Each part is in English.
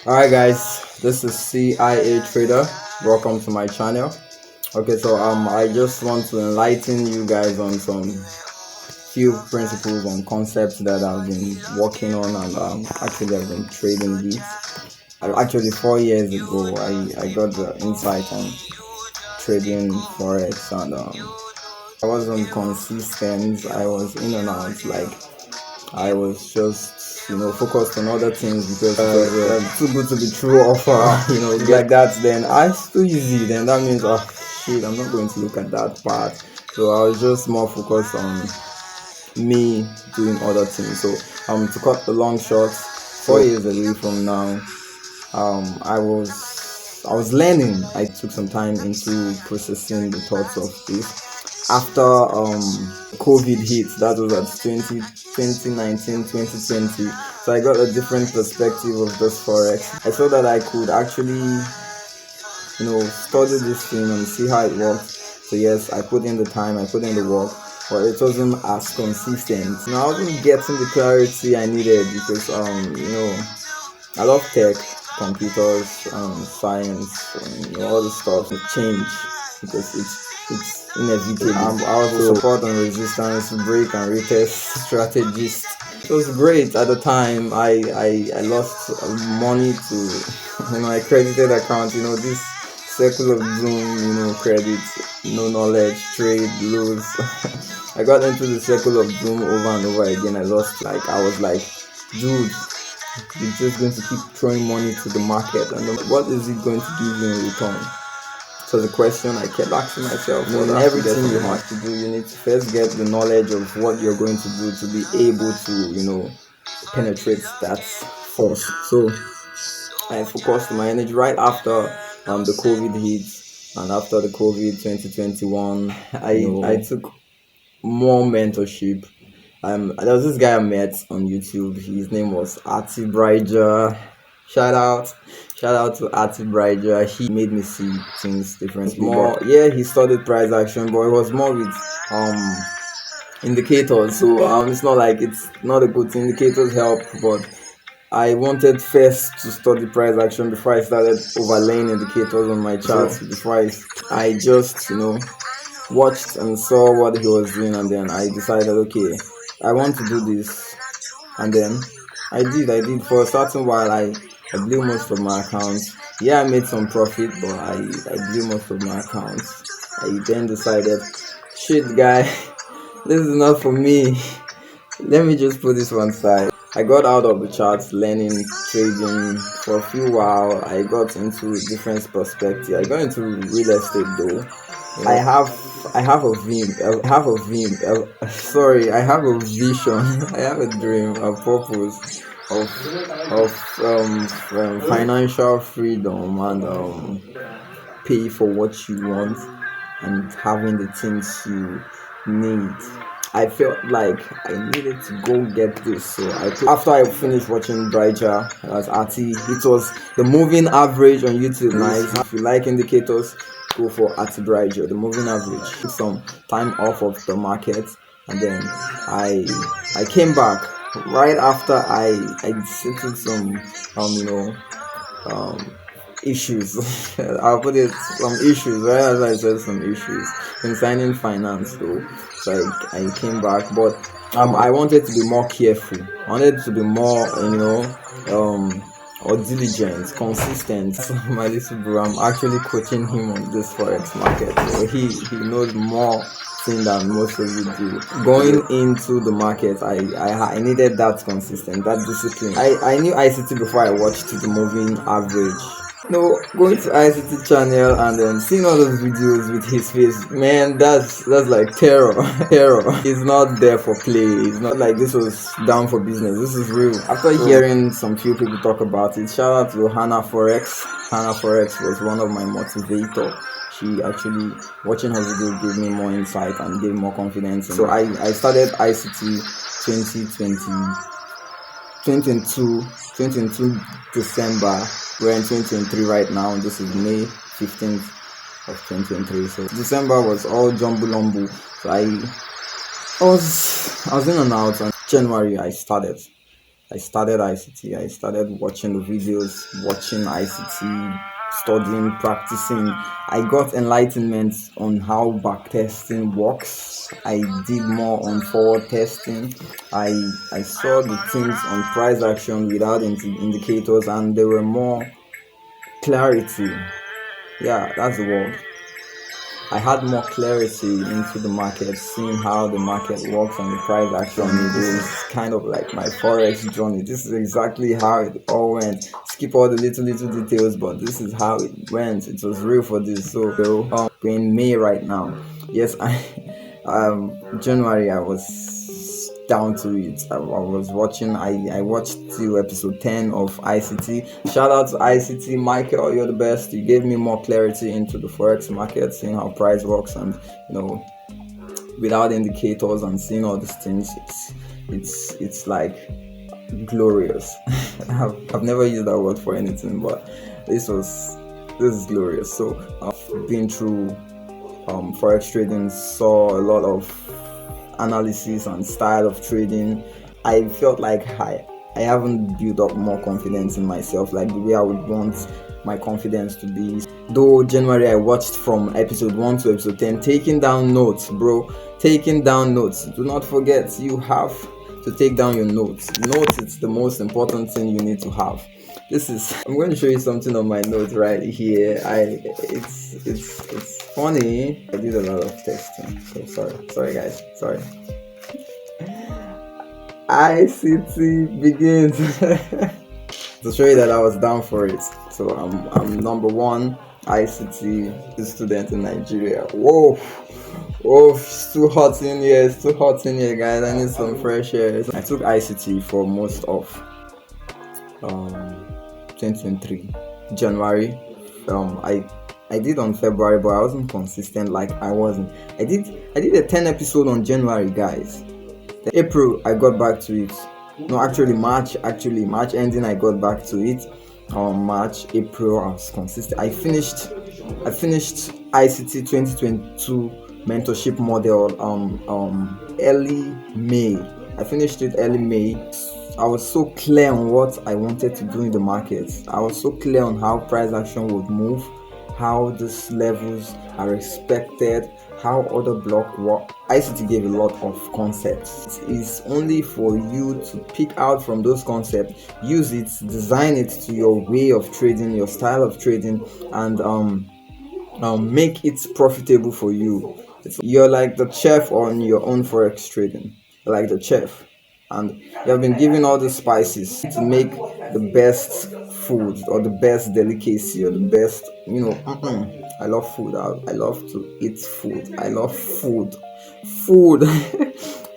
Alright guys, this is CIA Trader. Welcome to my channel. Okay, so I just want to enlighten you guys on some few principles and concepts that I've been working on and actually I've been trading with. Actually 4 years ago I got the insight on trading Forex and I wasn't consistent. I was in and out, like I was just, focused on other things because too good to be true offer, like that. Then it's too easy. Then that means, oh shit, I'm not going to look at that part. So I was just more focused on me doing other things. So to cut the long short, 4 years away from now, I was learning. I took some time into processing the thoughts of this after COVID hit. That was at 2019, 2020. So I got a different perspective of this Forex. I saw that I could actually, study this thing and see how it works. So yes, I put in the time, I put in the work, but it wasn't as consistent. I wasn't getting the clarity I needed because I love tech, computers, science, and all the stuff will change because it's inevitable. I was a support and resistance, break and retest strategist. It was great at the time. I lost money to my credited account. This circle of doom. Credit, no knowledge, trade, lose. I got into the circle of doom over and over again. I was like, dude, you're just going to keep throwing money to the market, and then what is it going to give you in return? So the question I kept asking myself, in everything you have to do, you need to first get the knowledge of what you're going to do to be able to, penetrate that force. So I focused my energy right after the COVID hit, and after the COVID 2021, I took more mentorship. There was this guy I met on YouTube. His name was Ati Briger. Shout out to Ati Briger. He made me see things differently. He studied price action, but it was more with indicators. So it's not like it's not a good thing. Indicators help, but I wanted first to study price action before I started overlaying indicators on my charts. Before I just watched and saw what he was doing, and then I decided, okay, I want to do this. And then I did for a certain while. I blew most of my accounts. I made some profit, but I blew most of my accounts. I then decided, shit guy, this is not for me. Let me just put this one side. I got out of the charts, learning trading for a few while. I got into different perspective. I got into real estate though. I have a vision, I have a dream, a purpose of financial freedom and pay for what you want and having the things you need. I felt like I needed to go get this, so after I finished watching Briger as Ati, it was the moving average on YouTube. Nice. If you like indicators, go for Ati Briger, the moving average. Took some time off of the market, and then I came back right after I settled some issues. I'll put it some issues, right as I said, some issues concerning finance though. So I came back, but I wanted to be more careful. I wanted to be more or diligent, consistent. My little bro, I'm actually coaching him on this Forex market. So he knows more thing than most of you do. Going into the market, I needed that consistent, that discipline. I knew ICT before I watched the moving average. Going to ICT channel and then seeing all those videos with his face, man, that's like terror. He's not there for play. It's not like this was down for business. This is real. After hearing some few people talk about it, shout out to Hannah Forex. Hannah Forex was one of my motivators. She actually, watching her video, gave me more insight and gave more confidence. So I started ICT 2022 December. We're in 2023 right now. This is May 15th of 2023. So December was all jumbo lumbo. So I was in and out. And January I started. I started ICT. I started watching the videos, watching ICT, studying, practicing. I got enlightenment on how backtesting works. I did more on forward testing. I saw the things on price action without indicators, and there were more clarity. Yeah, that's the word. I had more clarity into the market, seeing how the market works and the price action. This is kind of like my Forex journey. This is exactly how it all went. Skip all the little details, but this is how it went. It was real for this. So we're in May right now. Yes, January I was down to it. I was watching. I watched till episode 10 of ICT. Shout out to ICT, Michael. You're the best. You gave me more clarity into the forex market, seeing how price works, and without indicators and seeing all these things. It's like glorious. I've never used that word for anything, but this is glorious. So I've been through forex trading, saw a lot of analysis and style of trading. I felt like I haven't built up more confidence in myself like the way I would want my confidence to be. Though January I watched from episode 1 to episode 10, taking down notes, bro. Taking down notes. Do not forget, you have to take down your notes. Notes, it's the most important thing you need to have. I'm going to show you something on my notes right here. It's funny. I did a lot of testing. So sorry guys. Sorry. ICT begins. To show you that I was down for it. So I'm number one ICT student in Nigeria. Whoa, it's too hot in here. Guys. I need some fresh air. I took ICT for most of 2023 January. I did on February, but I wasn't consistent like I wasn't. I did a 10 episode on January, guys. Then April I got back to it. No, actually March ending I got back to it. March, April I was consistent. I finished ICT 2022 mentorship model early May. I finished it early May. I was so clear on what I wanted to do in the market. I was so clear on how price action would move, how these levels are expected, how other block work. ICT gave a lot of concepts. It's only for you to pick out from those concepts, use it, design it to your way of trading, your style of trading, and make it profitable for you. You're like the chef on your own forex trading. You're like the chef, and you have been given all the spices to make the best food or the best delicacy or the best, I love food. I love to eat food. I love food.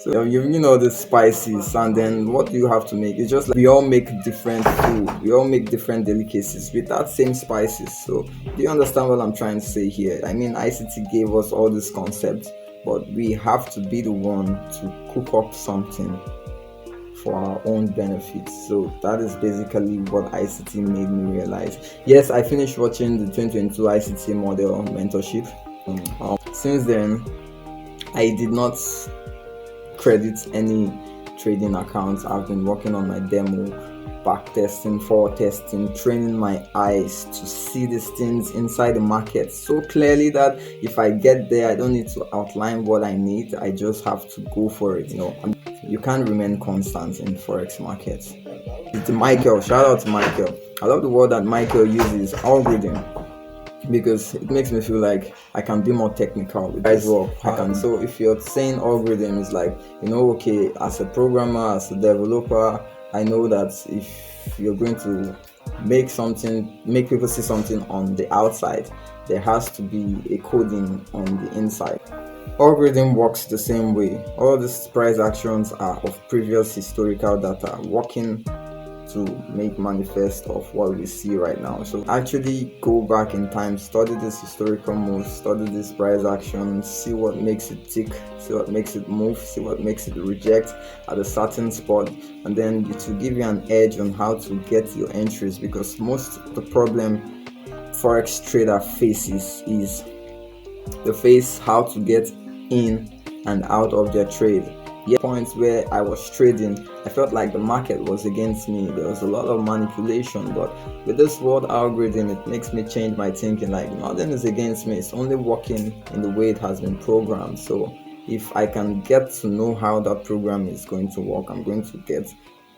So you know the spices, and then what do you have to make? It's just like we all make different food. We all make different delicacies with that same spices. So do you understand what I'm trying to say here? I mean, ICT gave us all these concepts, but we have to be the one to cook up something for our own benefits. So that is basically what ICT made me realize. Yes, I finished watching the 2022 ICT model mentorship. Since then, I did not credit any trading accounts. I've been working on my demo, back testing, forward testing, training my eyes to see these things inside the market so clearly that if I get there, I don't need to outline what I need. I just have to go for it. You can't remain constant in forex markets. It's Michael. Shout out to Michael. I love the word that Michael uses, algorithm, because it makes me feel like I can be more technical with as well. So if you're saying algorithm is like, okay, as a programmer, as a developer, I know that if you're going to make people see something on the outside, there has to be a coding on the inside. Algorithm works the same way. All these price actions are of previous historical data working to make manifest of what we see right now. So actually go back in time, study this historical moves, study this price action, see what makes it tick, see what makes it move, see what makes it reject at a certain spot, and then it will give you an edge on how to get your entries, because most of the problem Forex trader faces is they face how to get in and out of their trade. Points where I was trading, I felt like the market was against me. There was a lot of manipulation, but with this world algorithm, it makes me change my thinking. Like, nothing is against me, it's only working in the way it has been programmed. So if I can get to know how that program is going to work, I'm going to get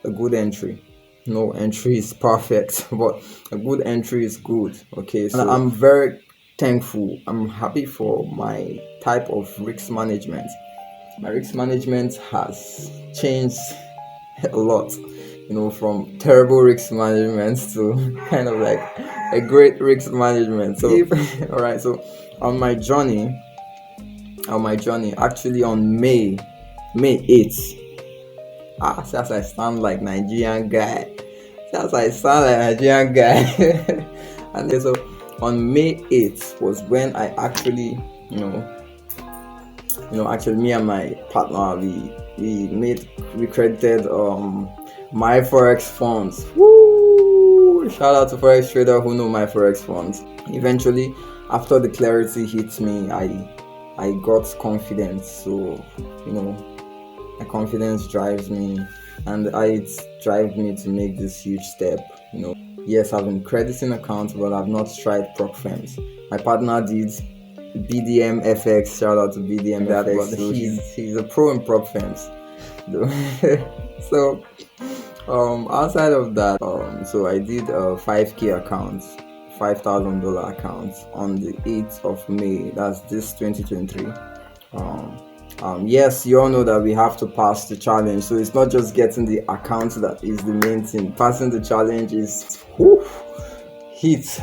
a good entry. No entry is perfect, but a good entry is good. Okay, so and I'm very thankful, I'm happy for my type of risk management. My risk management has changed a lot, from terrible risk management to kind of like a great risk management. So all right, so on my journey, actually on May 8th, since I sound like Nigerian guy, and so on May 8th was when I actually, actually me and my partner, we credited my Forex funds. Woo! Shout out to Forex Trader who know my Forex funds. Eventually, after the clarity hit me, I got confidence. So my confidence drives me, and it drives me to make this huge step. Yes, I've been crediting accounts, but I've not tried prop firms. My partner did BDM FX. Shout out to BDM FX. So he's a pro in prop firms. So outside of that, so I did a 5K account, $5,000 account on the 8th of May. That's this 2023. Yes, you all know that we have to pass the challenge, so it's not just getting the account that is the main thing. Passing the challenge is heat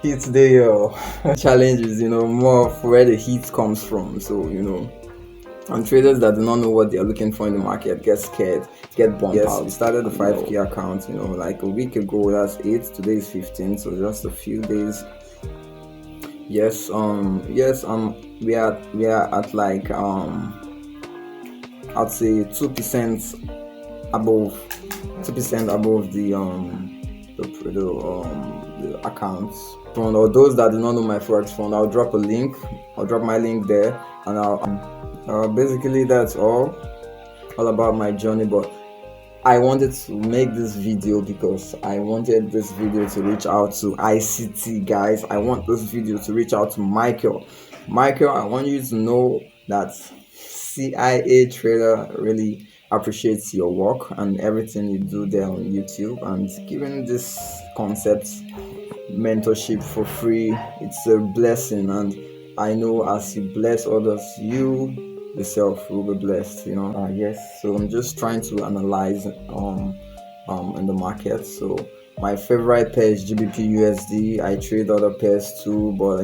there. Challenge is more of where the heat comes from. So and traders that do not know what they are looking for in the market get scared, get bumped out. We started the 5K account like a week ago. That's 8, today is 15, so just a few days. Yes, we are at like I'd say 2% above the accounts. Or those that do not know my Forex fund, I'll drop my link there, and I'll basically that's all about my journey. But I wanted to make this video because I wanted this video to reach out to ICT guys. I want this video to reach out to Michael. I want you to know that CIA Trader really appreciates your work and everything you do there on YouTube, and giving this concept mentorship for free. It's a blessing, and I know as you bless others, you yourself will be blessed. Yes, so I'm just trying to analyze in the market. So my favorite pair is GBP USD. I trade other pairs too, but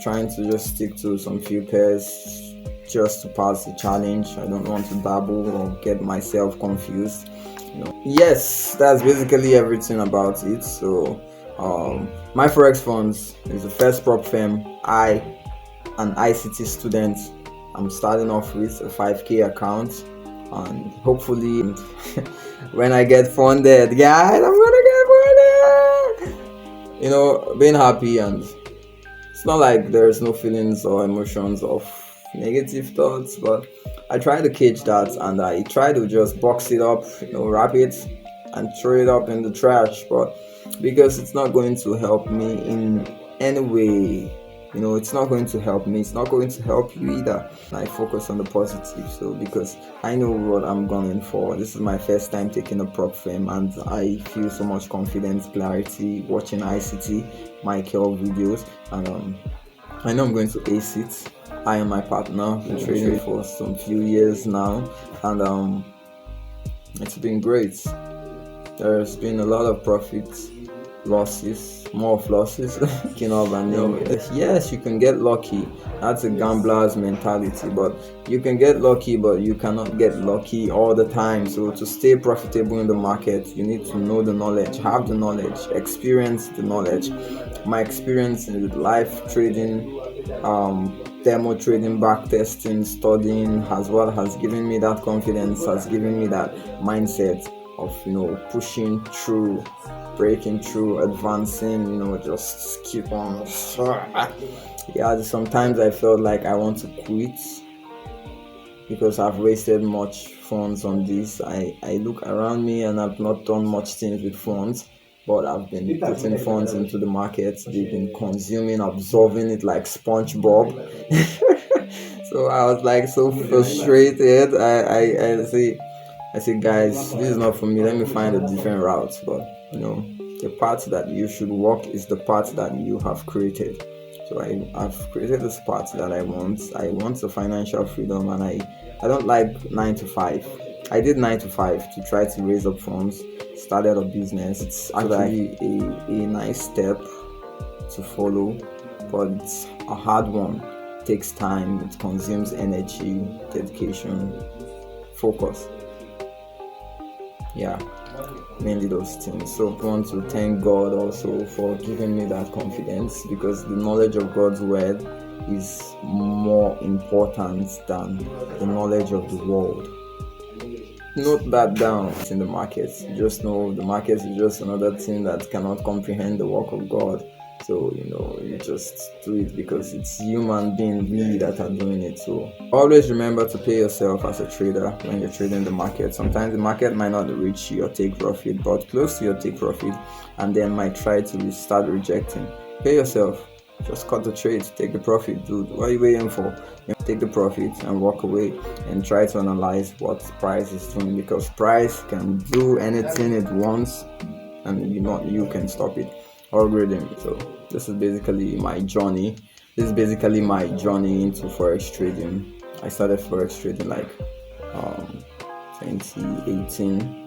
trying to just stick to some few pairs just to pass the challenge. I don't want to dabble or get myself confused. Yes, that's basically everything about it. So my Forex funds is the first prop firm an ICT student. I'm starting off with a 5K account, and hopefully when I get funded, guys, I'm gonna get funded. Being happy, and it's not like there's no feelings or emotions of negative thoughts, but I try to cage that, and I try to just box it up, wrap it and throw it up in the trash. But because it's not going to help me in any way, it's not going to help me, it's not going to help you either. I focus on the positive. So because I know what I'm going for, this is my first time taking a prop firm, and I feel so much confidence, clarity watching ICT Michael videos, and I know I'm going to ace it. I and my partner been trading for some few years now, and it's been great. There's been a lot of profits, losses, more of losses. Yes, you can get lucky. That's a gambler's mentality, but you can get lucky, but you cannot get lucky all the time. So to stay profitable in the market, you need to know the knowledge, have the knowledge, experience the knowledge. My experience in live trading, demo trading, back testing, studying as well has given me that confidence, has given me that mindset of pushing through, breaking through, advancing, just keep on. Sometimes I felt like I want to quit because I've wasted much funds on this. I look around me and I've not done much things with funds, but I've been putting funds into the market. They've been consuming, absorbing it like SpongeBob. So I was like so frustrated. I say, guys, this is not for me. Let me find a different route. But the path that you should walk is the path that you have created. So I've created this path that I want. I want the financial freedom, and I don't like 9 to 5. I did 9 to 5 to try to raise up funds, started a business. It's actually a nice step to follow, but it's a hard one. It takes time, it consumes energy, dedication, focus. Yeah, mainly those things. So I want to thank God also for giving me that confidence, because the knowledge of God's word is more important than the knowledge of the world. Note that down. It's in the markets. Just know the markets is just another thing that cannot comprehend the work of God. So you just do it because it's human being, we that are doing it. So always remember to pay yourself as a trader when you're trading the market. Sometimes the market might not reach your take profit, but close to your take profit, and then might try to start rejecting. Pay yourself. Just cut the trade, take the profit, dude. What are you waiting for? Take the profit and walk away, and try to analyze what price is doing, because price can do anything it wants, and you can stop it. Algorithm. So this is basically my journey. This is basically my journey into forex trading. I started forex trading like 2018.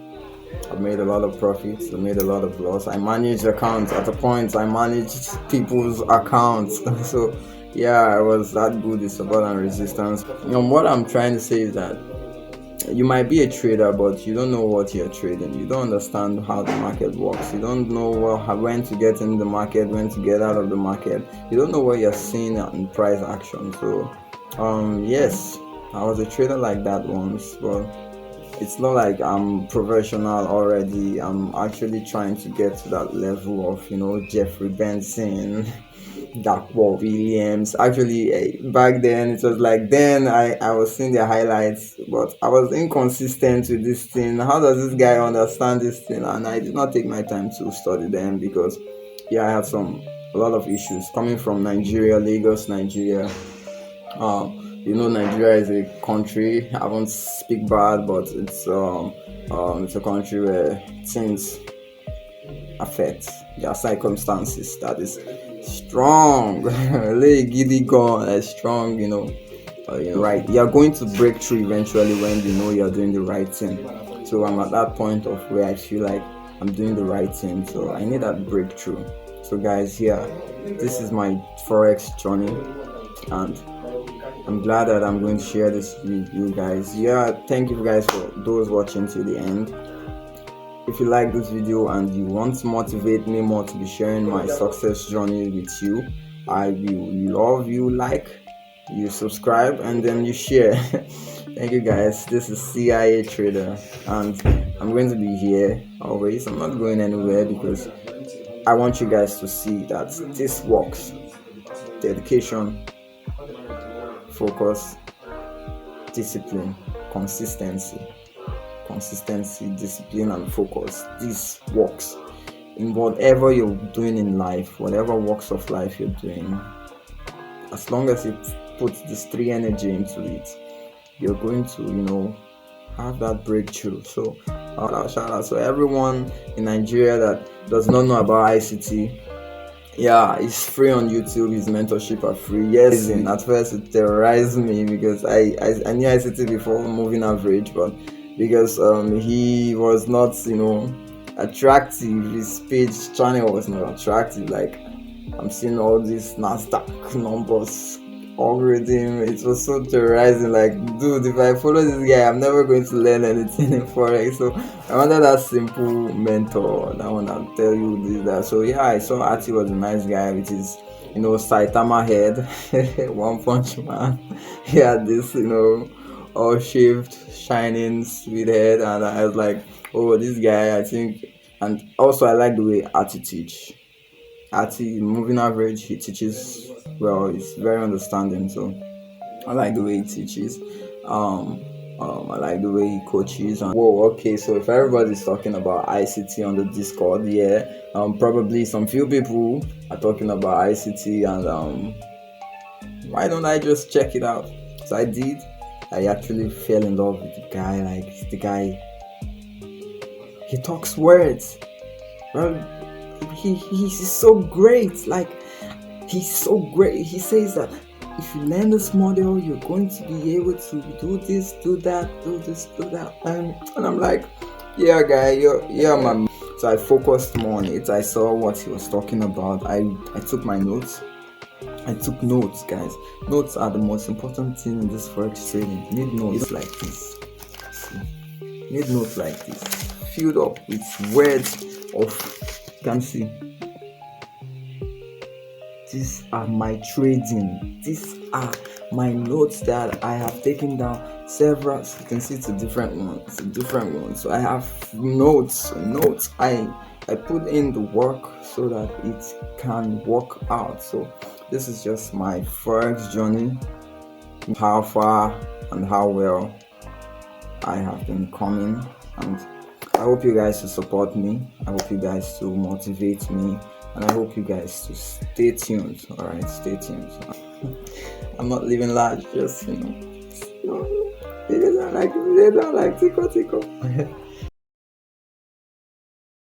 I've made a lot of profits. I made a lot of loss. I managed accounts. At a point, I managed people's accounts. So yeah, I was that good with support and resistance. What I'm trying to say is that you might be a trader, but you don't know what you're trading. You don't understand how the market works. You don't know when to get in the market, when to get out of the market. You don't know what you're seeing in price action. So yes, I was a trader like that once, but it's not like I'm professional already. I'm actually trying to get to that level of Jeffrey Benson, Dakwa Williams. Actually, back then it was like, then I was seeing their highlights, but I was inconsistent with this thing. How does this guy understand this thing? And I did not take my time to study them, because I had a lot of issues coming from Nigeria, Lagos, Nigeria. Nigeria is a country. I won't speak bad, but it's a country where things affect their circumstances. That is strong. Giddy gone, strong. Right. You're going to break through eventually when you're doing the right thing. So I'm at that point of where I feel like I'm doing the right thing. So I need that breakthrough. So guys, this is my forex journey, and I'm glad that I'm going to share this with you guys. Thank you guys for those watching till the end. If you like this video and you want to motivate me more to be sharing my success journey with you, I will love you you subscribe, and then you share. Thank you guys. This is CIA Trader, and I'm going to be here always. I'm not going anywhere, because I want you guys to see that this works. Dedication, focus, discipline, consistency, discipline, and focus. This works in whatever you're doing in life, whatever walks of life you're doing. As long as you put this 3 energy into it, you're going to have that breakthrough. So shout out to everyone in Nigeria that does not know about ICT. It's free on YouTube. His mentorship are free. Yes, at first it terrorized me, because I knew ICT before moving average, but because he was not attractive, his page channel was not attractive. Like, I'm seeing all these NASDAQ numbers, algorithm. It was so terrorizing. Like, dude, if I follow this guy, I'm never going to learn anything in forex. So I wanted that simple mentor that one that'll tell you this, that. So I saw Ati was a nice guy with his Saitama head. One Punch Man. He had this all shaved, shining sweet head, and I was like, oh, this guy, I think. And also I like the way Ati teach. Ati, moving average, he teaches well. He's very understanding, so I like the way he teaches. I like the way he coaches. And whoa, okay. So if everybody's talking about ICT on the Discord, yeah, probably some few people are talking about ICT, and why don't I just check it out? So I did. I actually fell in love with the guy. Like the guy, he talks words. Well, he's so great. Like he's so great. He says that if you learn this model, you're going to be able to do this, do that, do this, do that. And I'm like, yeah, guy, you're my man. So I focused more on it. I saw what he was talking about. I took my notes. I took notes, guys. Notes are the most important thing in this forex trading. Need notes like this. See? Need notes like this, filled up with words of, you can see, these are my trading. These are my notes that I have taken down several. So you can see it's a different one. So I have notes. I put in the work so that it can work out. So this is just my forex journey, how far and how well I have been coming, and I hope you guys to support me. I hope you guys to motivate me, and I hope you guys to stay tuned. All right, stay tuned. I'm not living large, just they don't like tico tico.